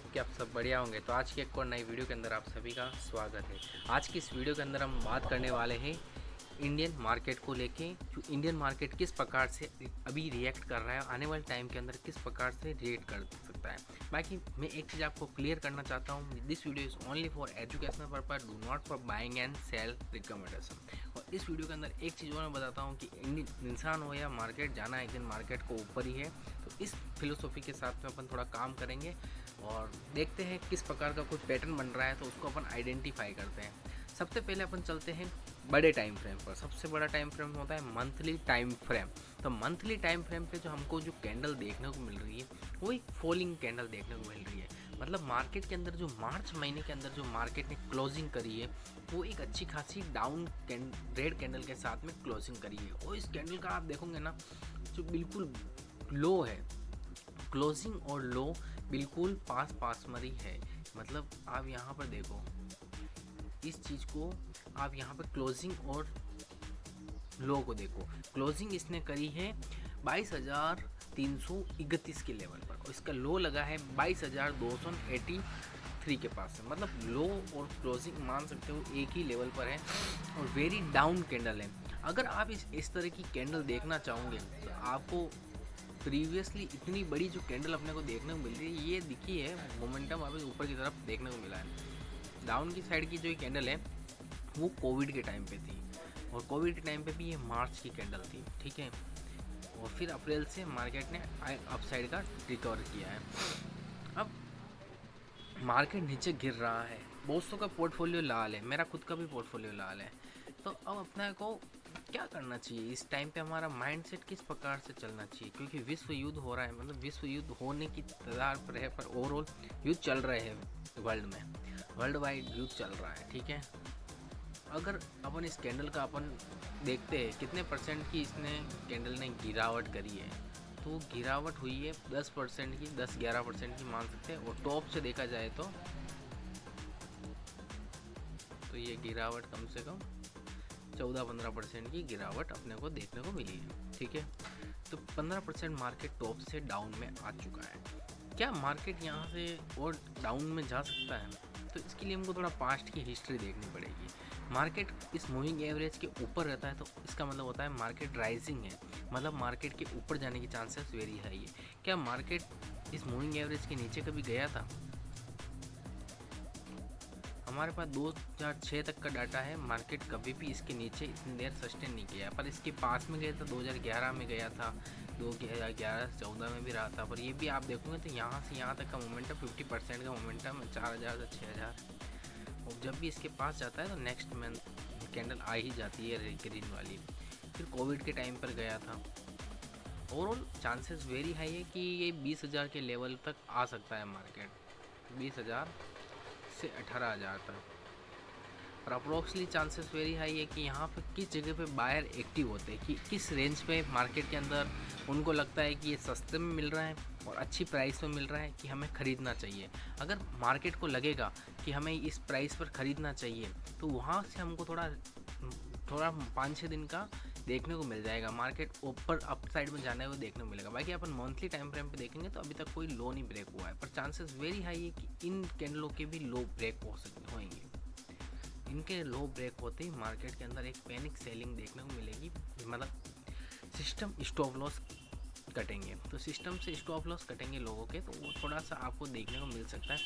Hope कि आप सब बढ़िया होंगे। तो आज की एक और नई वीडियो के अंदर आप सभी का स्वागत है। आज की इस वीडियो के अंदर हम बात करने वाले हैं इंडियन मार्केट को लेके, जो इंडियन मार्केट किस प्रकार से अभी रिएक्ट कर रहा है, आने वाले टाइम के अंदर किस प्रकार से रिएक्ट कर सकता है। बाकी मैं एक चीज़ आपको क्लियर करना चाहता हूँ, this video is only for educational purpose, do not for buying and cell recommendation. और इस वीडियो के अंदर एक चीज़ और मैं बताता हूँ कि इंसान हो या मार्केट, जाना एक दिन मार्केट को ऊपर ही है। तो इस फिलोसॉफी के साथ में अपन थोड़ा काम करेंगे और देखते हैं किस प्रकार का कुछ पैटर्न बन रहा है, तो उसको अपन आइडेंटिफाई करते हैं। सबसे पहले अपन चलते हैं बड़े टाइम फ्रेम पर। सबसे बड़ा टाइम फ्रेम होता है मंथली टाइम फ्रेम। तो मंथली टाइम फ्रेम पे जो हमको जो कैंडल देखने को मिल रही है वो एक फॉलिंग कैंडल देखने को मिल रही है। मतलब मार्केट के अंदर जो मार्च महीने के अंदर जो मार्केट ने क्लोजिंग करी है वो एक अच्छी खासी डाउन रेड कैंडल के साथ में क्लोजिंग करी है। और इस कैंडल का आप देखोगे ना, जो बिल्कुल लो है, क्लोजिंग और लो बिल्कुल पास पास मरी है। मतलब आप यहाँ पर देखो, इस चीज़ को आप यहाँ पर क्लोजिंग और लो को देखो। क्लोजिंग इसने करी है 22,331 के लेवल पर और इसका लो लगा है 22,283 के पास से। मतलब लो और क्लोजिंग मान सकते हो एक ही लेवल पर है और वेरी डाउन कैंडल है। अगर आप इस तरह की कैंडल देखना चाहोगे तो आपको प्रीवियसली इतनी बड़ी जो कैंडल अपने को देखने को मिल रही है, ये दिखी है मोमेंटम वापस ऊपर की तरफ देखने को मिला है। डाउन की साइड की जो कैंडल है वो कोविड के टाइम पे थी और कोविड के टाइम पे भी ये मार्च की कैंडल थी, ठीक है। और फिर अप्रैल से मार्केट ने अप साइड का रिकवर किया है। अब मार्केट नीचे गिर रहा है, दोस्तों का पोर्टफोलियो लाल है, मेरा खुद का भी पोर्टफोलियो लाल है। तो अब अपने को क्या करना चाहिए इस टाइम पे, हमारा माइंडसेट किस प्रकार से चलना चाहिए, क्योंकि विश्व युद्ध हो रहा है, मतलब विश्व युद्ध होने की कगार पर है, पर ओवरऑल युद्ध चल रहे हैं वर्ल्ड में, वर्ल्ड वाइड युद्ध चल रहा है, ठीक है। अगर अपन इस कैंडल का अपन देखते हैं कितने परसेंट की इसने कैंडल ने गिरावट करी है, तो गिरावट हुई है 10% की, 10-11% की मान सकते हैं। और टॉप से देखा जाए तो ये गिरावट कम से कम 14-15% की गिरावट अपने को देखने को मिली है, ठीक है। तो 15% मार्केट टॉप से डाउन में आ चुका है। क्या मार्केट यहाँ से और डाउन में जा सकता है? तो इसके लिए हमको थोड़ा पास्ट की हिस्ट्री देखनी पड़ेगी। मार्केट इस मूविंग एवरेज के ऊपर रहता है तो इसका मतलब होता है मार्केट राइजिंग है, मतलब मार्केट के ऊपर जाने की चांसेस वेरी हाई है। क्या मार्केट इस मूविंग एवरेज के नीचे कभी गया था? हमारे पास 2006 तक का डाटा है, मार्केट कभी भी इसके नीचे इतनी देर सस्टेन नहीं किया, पर इसके पास में गया था, 2011 में गया था, 2011-14 में भी रहा था। पर ये भी आप देखोगे तो यहाँ से यहाँ तक का मोमेंटम 50% का मोमेंटम 4,000 से 6,000। और जब भी इसके पास जाता है तो नेक्स्ट मंथ कैंडल आ ही जाती है ग्रीन वाली। फिर कोविड के टाइम पर गया था। ओवरऑल चांसेस वेरी हाई है कि ये 20,000 के लेवल तक आ सकता है मार्केट, 20,000 से 18,000 तक। और अप्रोक्सली चांसेस वेरी हाई है कि यहाँ पे किस जगह पे बायर एक्टिव होते हैं, कि किस रेंज पे मार्केट के अंदर उनको लगता है कि ये सस्ते में मिल रहा है और अच्छी प्राइस में मिल रहा है कि हमें ख़रीदना चाहिए। अगर मार्केट को लगेगा कि हमें इस प्राइस पर ख़रीदना चाहिए तो वहाँ से हमको थोड़ा 5-6 दिन का देखने को मिल जाएगा, मार्केट ऊपर अप साइड में जाने हुए देखने को मिलेगा। बाकी अपन मंथली टाइम फ्रेम पे देखेंगे तो अभी तक कोई लो नहीं ब्रेक हुआ है, पर चांसेस वेरी हाई है कि इन कैंडलों के भी लो ब्रेक होंगे। इनके लो ब्रेक होते ही मार्केट के अंदर एक पैनिक सेलिंग देखने को मिलेगी, मतलब सिस्टम स्टॉप लॉस कटेंगे। तो सिस्टम से स्टॉप लॉस कटेंगे लोगों के, तो वो थोड़ा सा आपको देखने को मिल सकता है।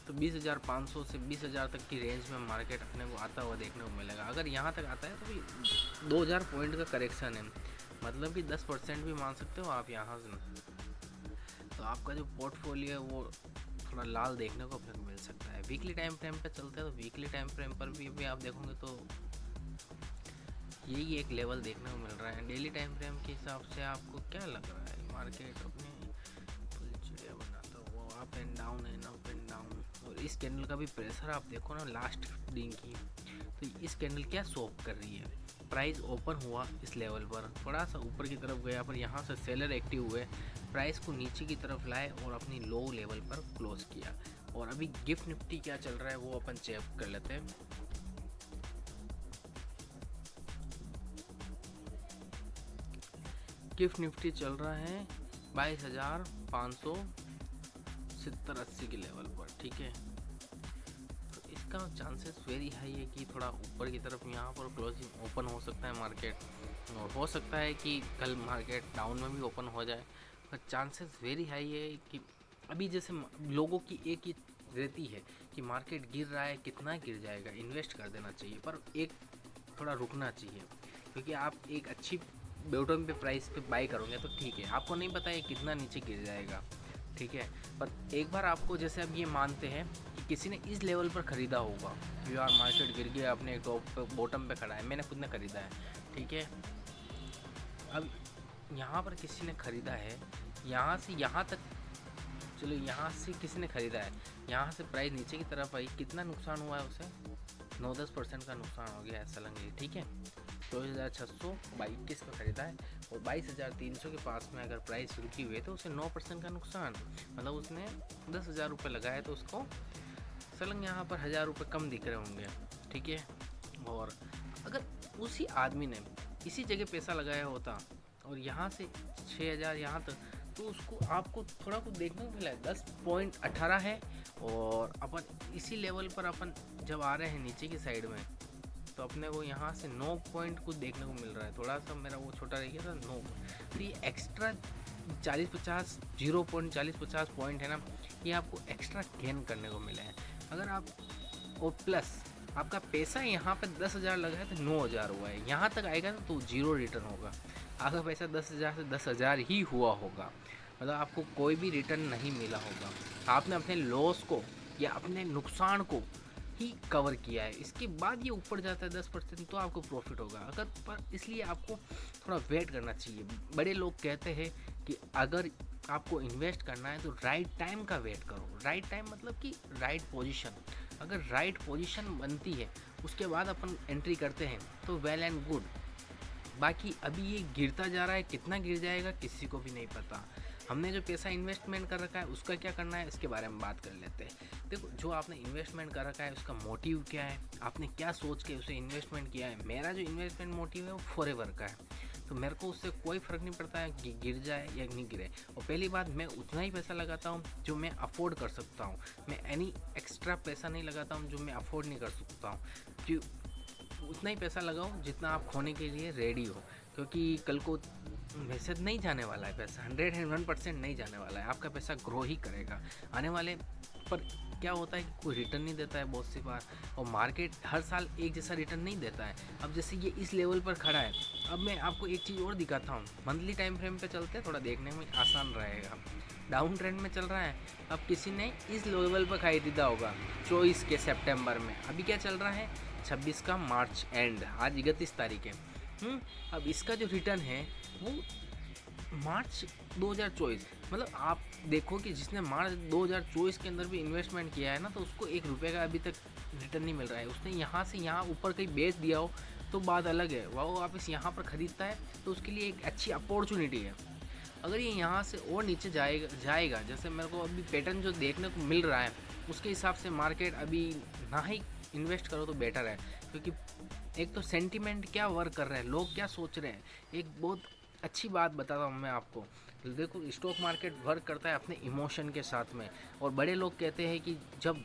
तो 20,500 से 20,000 तक की रेंज में मार्केट अपने को आता हुआ देखने को मिलेगा। अगर यहाँ तक आता है तो भी 2,000 पॉइंट का करेक्शन है, मतलब कि 10% भी मान सकते हो आप यहाँ से। तो आपका जो पोर्टफोलियो है वो थोड़ा लाल देखने को अपने को मिल सकता है। वीकली टाइम फ्रेम पे चलते हैं तो वीकली टाइम फ्रेम पर भी आप देखोगे तो यही एक लेवल देखने को मिल रहा है। डेली टाइम फ्रेम के हिसाब से आपको क्या लग रहा है, मार्केट अपने फुल चिड़िया बनाता हुआ अप एंड डाउन है, अप एंड डाउन। और इस कैंडल का भी प्रेशर आप देखो ना लास्ट दिन की, तो इस कैंडल क्या शॉप कर रही है, प्राइस ओपन हुआ इस लेवल पर, थोड़ा सा ऊपर की तरफ गया, पर यहाँ से सेलर एक्टिव हुए, प्राइस को नीचे की तरफ लाए और अपनी लो लेवल पर क्लोज किया। और अभी गिफ्ट निफ्टी क्या चल रहा है वो अपन चेक कर लेते हैं। गिफ्ट निफ्टी चल रहा है 22,500 70-80 के लेवल पर, ठीक है। तो इसका चांसेस वेरी हाई है कि थोड़ा ऊपर की तरफ यहाँ पर क्लोजिंग ओपन हो सकता है मार्केट, और हो सकता है कि कल मार्केट डाउन में भी ओपन हो जाए। पर चांसेस वेरी हाई है कि अभी जैसे लोगों की एक ही रहती है कि मार्केट गिर रहा है, कितना गिर जाएगा, इन्वेस्ट कर देना चाहिए, पर एक थोड़ा रुकना चाहिए, क्योंकि आप एक अच्छी बॉटम पे प्राइस पे बाई करोगे तो ठीक है, आपको नहीं पता है कितना नीचे गिर जाएगा, ठीक है। पर एक बार आपको, जैसे अब ये मानते हैं कि किसी ने इस लेवल पर ख़रीदा होगा, यार मार्केट गिर गया, अपने टॉप पे बॉटम पे खड़ा है, मैंने खुद ने ख़रीदा है, ठीक है। अब यहाँ पर किसी ने ख़रीदा है, यहाँ से यहाँ तक, चलो यहाँ से किसी ने ख़रीदा है, यहाँ से प्राइस नीचे की तरफ आई, कितना नुकसान हुआ है उसे, 9-10% का नुकसान हो गया ऐसा लगे, ठीक है। 24,622 का ख़रीदा है और 22,300 के पास में अगर प्राइस रुकी हुई है तो उसे 9% का नुकसान, मतलब उसने 10,000 रुपये लगाए तो उसको सलंग यहाँ पर 1,000 रुपये कम दिख रहे होंगे, ठीक है। और अगर उसी आदमी ने इसी जगह पैसा लगाया होता और यहाँ से 6,000 यहाँ तक, तो उसको आपको थोड़ा कुछ देखने को मिला है, 10.18 है, और अपन इसी लेवल पर अपन जब आ रहे हैं नीचे की साइड में तो अपने को यहाँ से 9 पॉइंट कुछ देखने को मिल रहा है, थोड़ा सा मेरा वो छोटा रह गया था 9, तो ये एक्स्ट्रा 40-50 0.40-50 पॉइंट है ना, ये आपको एक्स्ट्रा गेन करने को मिला है। अगर आप, और प्लस आपका पैसा यहाँ पे 10,000 लगा है तो 9,000 हुआ है, यहाँ तक आएगा तो 0 रिटर्न होगा। आपका पैसा 10,000 से 10,000 ही हुआ होगा, मतलब आपको कोई भी रिटर्न नहीं मिला होगा, आपने अपने लॉस को या अपने नुकसान को ही कवर किया है, इसके बाद ये ऊपर जाता है 10% तो आपको प्रॉफिट होगा। अगर पर इसलिए आपको थोड़ा वेट करना चाहिए। बड़े लोग कहते हैं कि अगर आपको इन्वेस्ट करना है तो राइट टाइम का वेट करो, राइट टाइम मतलब कि राइट पोजीशन, अगर राइट पोजीशन बनती है उसके बाद अपन एंट्री करते हैं तो वेल एंड गुड। बाकी अभी ये गिरता जा रहा है, कितना गिर जाएगा किसी को भी नहीं पता। हमने जो पैसा इन्वेस्टमेंट कर रखा है उसका क्या करना है, इसके बारे में बात कर लेते हैं। देखो, जो आपने इन्वेस्टमेंट कर रखा है उसका मोटिव क्या है, आपने क्या सोच के उसे इन्वेस्टमेंट किया है। मेरा जो इन्वेस्टमेंट मोटिव है वो फॉरएवर का है, तो मेरे को उससे कोई फ़र्क नहीं पड़ता है कि गिर जाए या नहीं गिरे। और पहली बात, मैं उतना ही पैसा लगाता हूँ जो मैं अफोर्ड कर सकता हूँ, मैं एनी एक्स्ट्रा पैसा नहीं लगाता हूँ जो मैं अफोर्ड नहीं कर सकता हूँ, कि उतना ही पैसा लगाओ जितना आप खोने के लिए रेडी हो, क्योंकि कल को वैसे नहीं जाने वाला है पैसा, 101% नहीं जाने वाला है, आपका पैसा ग्रो ही करेगा आने वाले। पर क्या होता है कि कोई रिटर्न नहीं देता है बहुत सी बार, और मार्केट हर साल एक जैसा रिटर्न नहीं देता है। अब जैसे ये इस लेवल पर खड़ा है, अब मैं आपको एक चीज़ और दिखाता हूँ, मंथली टाइम फ्रेम पे चलते हैं, थोड़ा देखने में आसान रहेगा। डाउन ट्रेंड में चल रहा है, अब किसी ने इस लेवल पर खरीदा होगा 24 के सितंबर में, अभी क्या चल रहा है 26 का मार्च एंड, आज 31 तारीख है। अब इसका जो रिटर्न है वो मार्च 2024, मतलब आप देखो कि जिसने मार्च 2024 के अंदर भी इन्वेस्टमेंट किया है ना, तो उसको 1 रुपये का अभी तक रिटर्न नहीं मिल रहा है। उसने यहाँ से यहाँ ऊपर कहीं बेच दिया हो तो बात अलग है, वो वापस यहाँ पर ख़रीदता है तो उसके लिए एक अच्छी अपॉर्चुनिटी है। अगर ये यहाँ से और नीचे जाएगा जैसे मेरे को अभी पैटर्न जो देखने को मिल रहा है उसके हिसाब से मार्केट अभी ना ही इन्वेस्ट करो तो बेटर है, क्योंकि एक तो सेंटिमेंट क्या वर्क कर रहे हैं, लोग क्या सोच रहे हैं। एक बहुत अच्छी बात बताता हूँ मैं आपको, देखो स्टॉक मार्केट वर्क करता है अपने इमोशन के साथ में, और बड़े लोग कहते हैं कि जब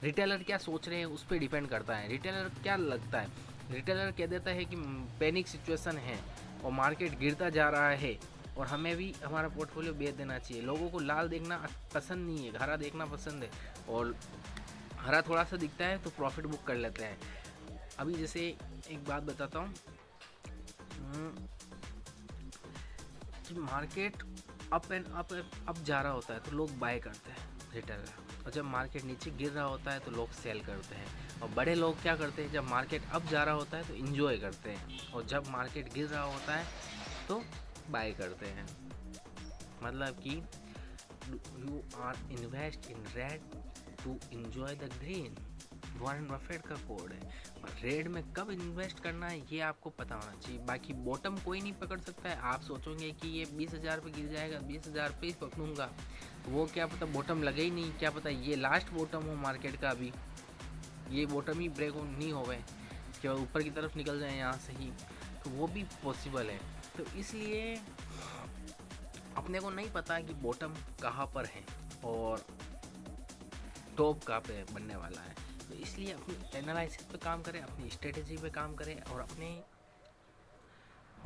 रिटेलर क्या सोच रहे हैं उस पर डिपेंड करता है। रिटेलर क्या लगता है, रिटेलर कह देता है कि पैनिक सिचुएशन है और मार्केट गिरता जा रहा है और हमें भी हमारा पोर्टफोलियो बेच देना चाहिए। लोगों को लाल देखना पसंद नहीं है, हरा देखना पसंद है, और हरा थोड़ा सा दिखता है तो प्रॉफिट बुक कर लेते हैं। अभी जैसे एक बात बताता हूँ कि मार्केट अप एंड अप जा रहा होता है तो लोग बाय करते हैं रिटेलर, और जब मार्केट नीचे गिर रहा होता है तो लोग सेल करते हैं। और बड़े लोग क्या करते हैं, जब मार्केट अप जा रहा होता है तो इन्जॉय करते हैं, और जब मार्केट गिर रहा होता है तो बाय करते हैं। मतलब कि you are invest in red to enjoy the green, Warren Buffett का कोड है। और रेड में कब इन्वेस्ट करना है ये आपको पता होना चाहिए। बाकी बॉटम कोई नहीं पकड़ सकता है। आप सोचोगे कि ये 20,000 पे गिर जाएगा, 20,000 पे ही पकड़ूंगा, वो क्या पता बॉटम लगे ही नहीं, क्या पता ये लास्ट बॉटम हो मार्केट का, अभी ये बॉटम ही ब्रेक नहीं हो गए कि ऊपर की तरफ निकल जाए यहाँ से ही, तो वो भी पॉसिबल है। तो इसलिए अपने को नहीं पता कि बॉटम कहाँ पर है, और टॉप का पे बनने वाला है। तो इसलिए अपनी एनालिसिस पे काम करें, अपनी स्ट्रेटेजी पे काम करें और अपने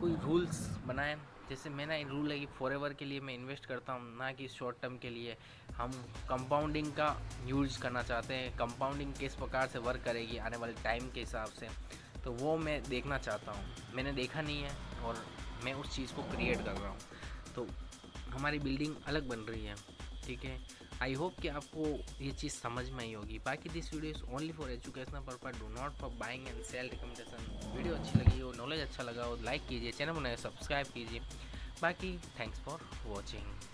कोई रूल्स बनाएं। जैसे मेरा रूल है कि फॉरएवर के लिए मैं इन्वेस्ट करता हूँ, ना कि शॉर्ट टर्म के लिए। हम कंपाउंडिंग का यूज़ करना चाहते हैं, कंपाउंडिंग किस प्रकार से वर्क करेगी आने वाले टाइम के हिसाब से, तो वो मैं देखना चाहता हूँ। मैंने देखा नहीं है और मैं उस चीज़ को क्रिएट कर रहा हूँ, तो हमारी बिल्डिंग अलग बन रही है। ठीक है, आई होप कि आपको ये चीज़ समझ में आई होगी। बाकी this video is only for educational purpose, do not for buying and cell recommendation. Video अच्छी लगी हो, नॉलेज अच्छा लगा हो, लाइक कीजिए, चैनल बनाए सब्सक्राइब कीजिए। बाकी थैंक्स फॉर वॉचिंग।